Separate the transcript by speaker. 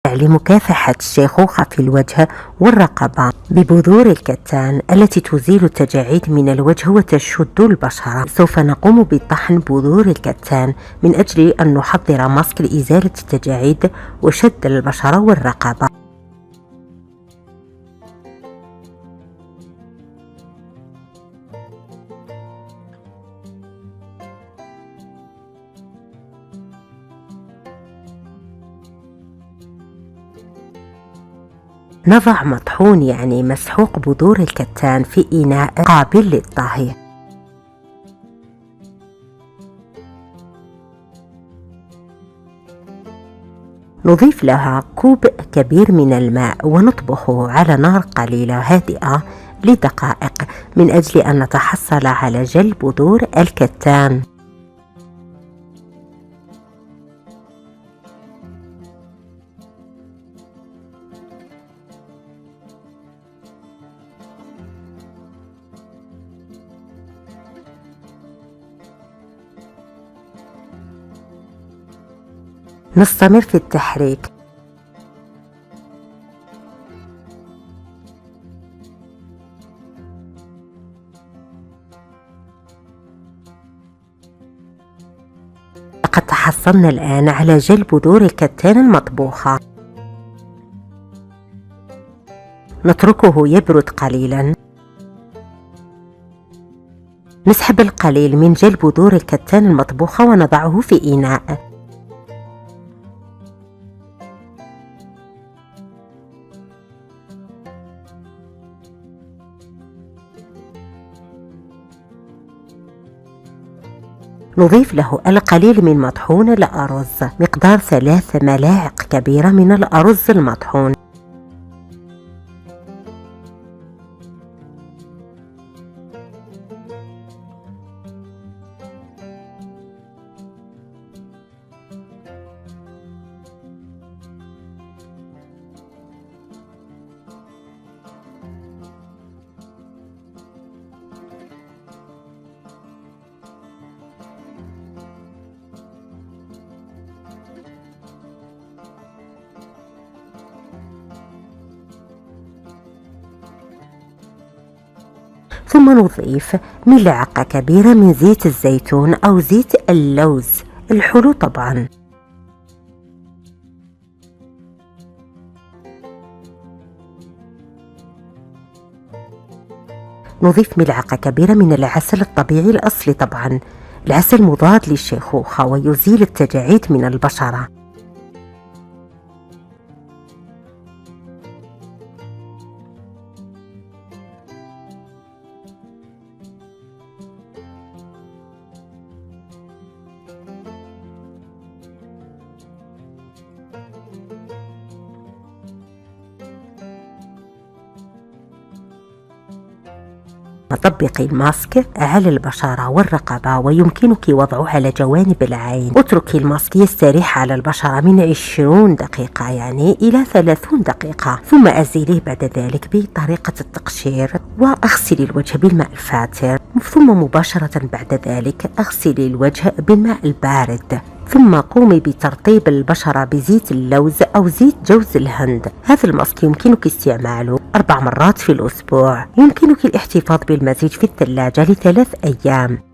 Speaker 1: لمكافحة الشيخوخة في الوجه والرقبة ببذور الكتان التي تزيل التجاعيد من الوجه وتشد البشرة. سوف نقوم بطحن بذور الكتان من أجل أن نحضر ماسك لإزالة التجاعيد وشد البشرة والرقبة. نضع مطحون يعني مسحوق بذور الكتان في إناء قابل للطهي. نضيف لها كوب كبير من الماء ونطبخه على نار قليلة هادئة لدقائق من أجل أن نتحصل على جل بذور الكتان. نستمر في التحريك. لقد تحصلنا الآن على جل بذور الكتان المطبوخة. نتركه يبرد قليلا. نسحب القليل من جل بذور الكتان المطبوخة ونضعه في إناء. نضيف له القليل من مطحون الأرز مقدار 3 ملاعق كبيرة من الأرز المطحون. ثم نضيف ملعقة كبيرة من زيت الزيتون أو زيت اللوز الحلو طبعا. نضيف ملعقة كبيرة من العسل الطبيعي الأصلي طبعا. العسل مضاد للشيخوخة ويزيل التجاعيد من البشرة. طبقي الماسك على البشرة والرقبة ويمكنك وضعه على جوانب العين. اتركي الماسك يستريح على البشرة من 20 دقيقة يعني إلى 30 دقيقة، ثم أزيليه بعد ذلك بطريقة التقشير واغسلي الوجه بالماء الفاتر، ثم مباشرة بعد ذلك اغسلي الوجه بالماء البارد، ثم قومي بترطيب البشرة بزيت اللوز أو زيت جوز الهند. هذا الماسك يمكنك استعماله 4 مرات في الأسبوع. يمكنك الاحتفاظ بالمزيج في الثلاجة ل3 أيام.